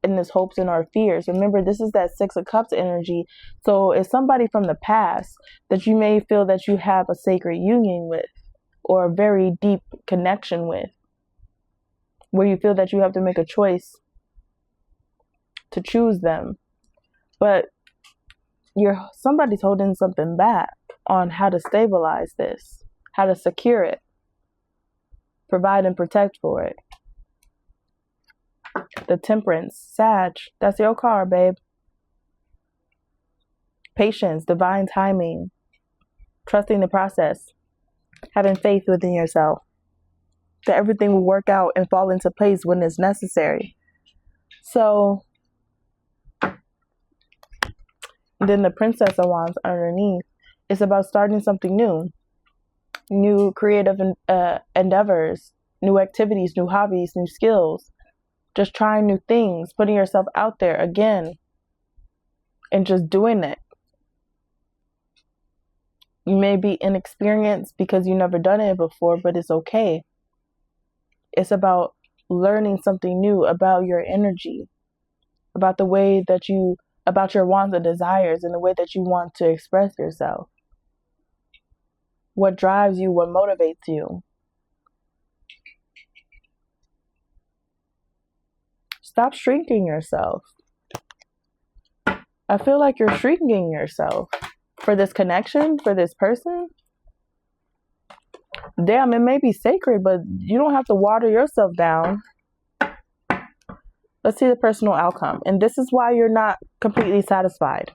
Speaker 1: in this hopes and our fears. Remember, this is that 6 of Cups energy. So it's somebody from the past that you may feel that you have a sacred union with, or a very deep connection with, where you feel that you have to make a choice to choose them. But somebody's holding something back on how to stabilize this, how to secure it, provide and protect for it. The Temperance, Sag, that's your card, babe. patience, divine timing, trusting the process, having faith within yourself that everything will work out and fall into place when it's necessary. So then the Princess of Wands underneath is about starting something new creative endeavors, new activities, new hobbies, new skills, just trying new things, putting yourself out there again and just doing it. You may be inexperienced because you've never done it before, but it's okay. It's about learning something new about your energy, about the way that about your wants and desires and the way that you want to express yourself. What drives you, what motivates you. Stop shrinking yourself. I feel like you're shrinking yourself for this connection, for this person. Damn, it may be sacred, but you don't have to water yourself down. Let's see the personal outcome. And this is why you're not completely satisfied.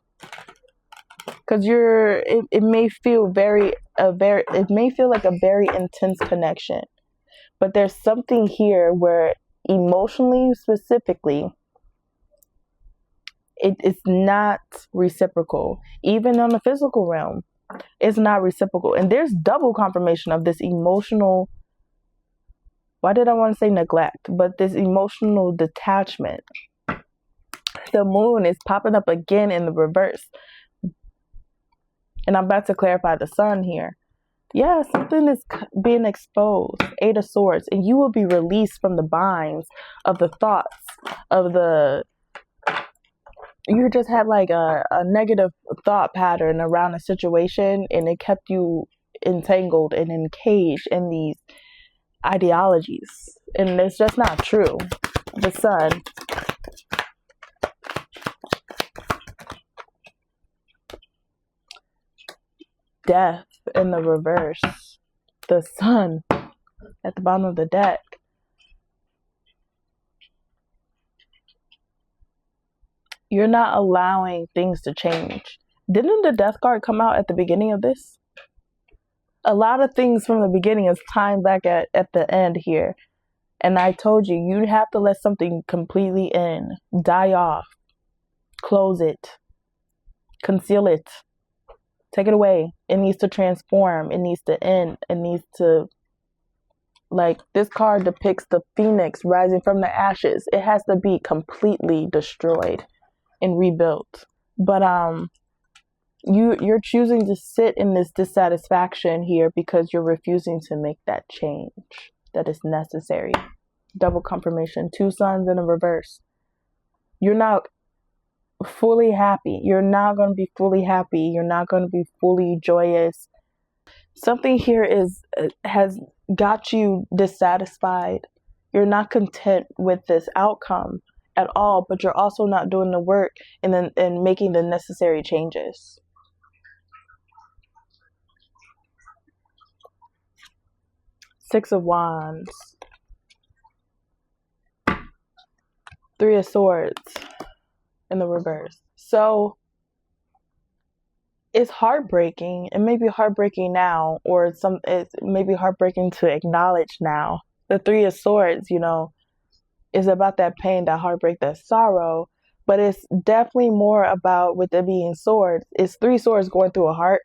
Speaker 1: Because it may feel it may feel like a very intense connection. But there's something here where emotionally, specifically, it's not reciprocal. Even on the physical realm, it's not reciprocal. And there's double confirmation of this emotional, why did I want to say neglect? But this emotional detachment. The moon is popping up again in the reverse. And I'm about to clarify the sun here. Yeah, something is being exposed. 8 of Swords. And you will be released from the binds of the thoughts of you just had like a negative thought pattern around a situation, and it kept you entangled and encaged in these ideologies. And it's just not true. The sun. Death in the reverse. The sun at the bottom of the deck. You're not allowing things to change. Didn't the death card come out at the beginning of this? A lot of things from the beginning is timed back at the end here. And I told you, you have to let something completely in, die off, close it, conceal it, take it away. It needs to transform. It needs to end. It needs to, like, this card depicts the phoenix rising from the ashes. It has to be completely destroyed and rebuilt. But you're choosing to sit in this dissatisfaction here because you're refusing to make that change that is necessary. Double confirmation. 2 suns in a reverse. You're not fully happy. You're not going to be fully happy. You're not going to be fully joyous. Something here has got you dissatisfied. You're not content with this outcome at all, but you're also not doing the work and making the necessary changes. Six of Wands. 3 of Swords in the reverse. So it's heartbreaking. It may be heartbreaking now, or it may be heartbreaking to acknowledge now. The 3 of Swords, is about that pain, that heartbreak, that sorrow. But it's definitely more about, with it being swords, it's 3 swords going through a heart.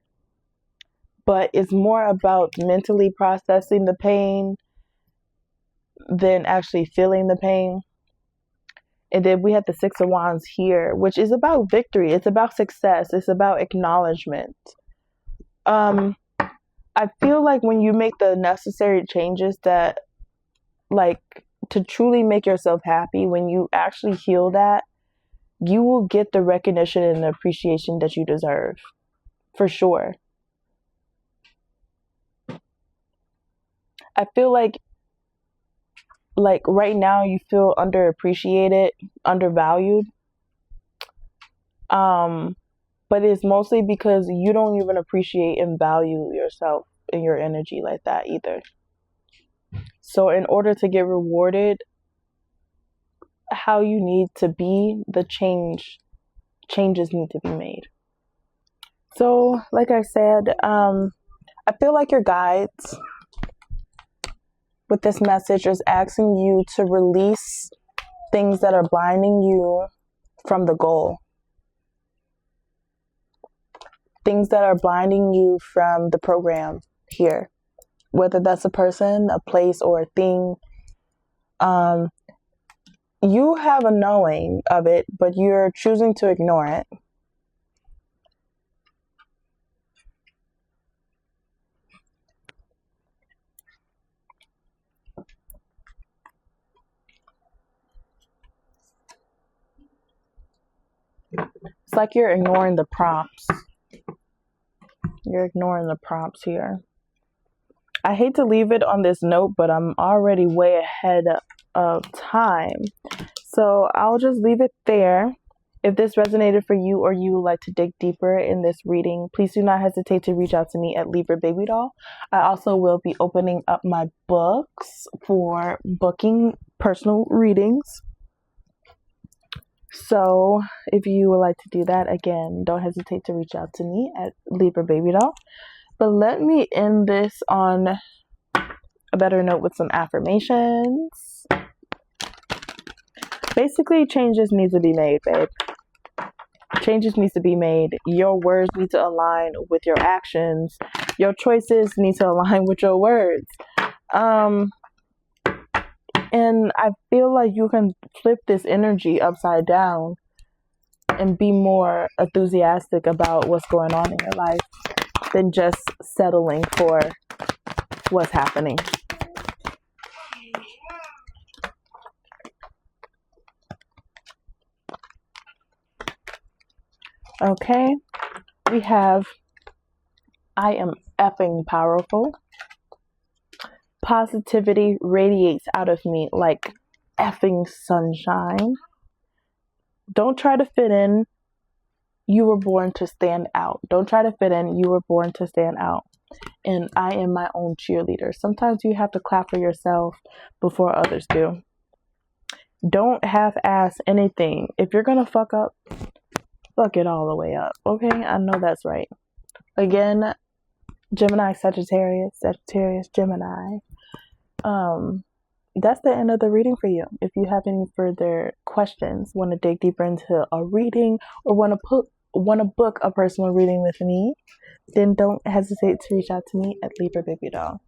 Speaker 1: But it's more about mentally processing the pain than actually feeling the pain. And then we have the 6 of Wands here, which is about victory. It's about success. It's about acknowledgement. I feel like when you make the necessary changes that, like, to truly make yourself happy, when you actually heal that, you will get the recognition and the appreciation that you deserve. For sure. I feel like right now you feel underappreciated, undervalued. But it's mostly because you don't even appreciate and value yourself and your energy like that either. So in order to get rewarded how you need to be, the changes need to be made. So, like I said, I feel like your guides with this message is asking you to release things that are blinding you from the goal. Things that are blinding you from the program here. Whether that's a person, a place, or a thing. You have a knowing of it, but you're choosing to ignore it. It's like you're ignoring the prompts. You're ignoring the prompts here. I hate to leave it on this note, but I'm already way ahead of time. So I'll just leave it there. If this resonated for you or you would like to dig deeper in this reading, please do not hesitate to reach out to me at Libra Baby Doll. I also will be opening up my books for booking personal readings. So if you would like to do that, again, don't hesitate to reach out to me at Libra Baby Doll. But let me end this on a better note with some affirmations. Basically, changes need to be made, babe. Changes need to be made. Your words need to align with your actions. Your choices need to align with your words. And I feel like you can flip this energy upside down and be more enthusiastic about what's going on in your life than just settling for what's happening. Okay, we have I am effing powerful. Positivity radiates out of me like effing sunshine. Don't try to fit in. You were born to stand out. Don't try to fit in. You were born to stand out. And I am my own cheerleader. Sometimes you have to clap for yourself before others do. Don't half-ass anything. If you're going to fuck up, fuck it all the way up. Okay? I know that's right. Again, Gemini, Sagittarius, Gemini. That's the end of the reading for you. If you have any further questions, want to dig deeper into a reading, or want to book a personal reading with me, then don't hesitate to reach out to me at Libra Baby Doll.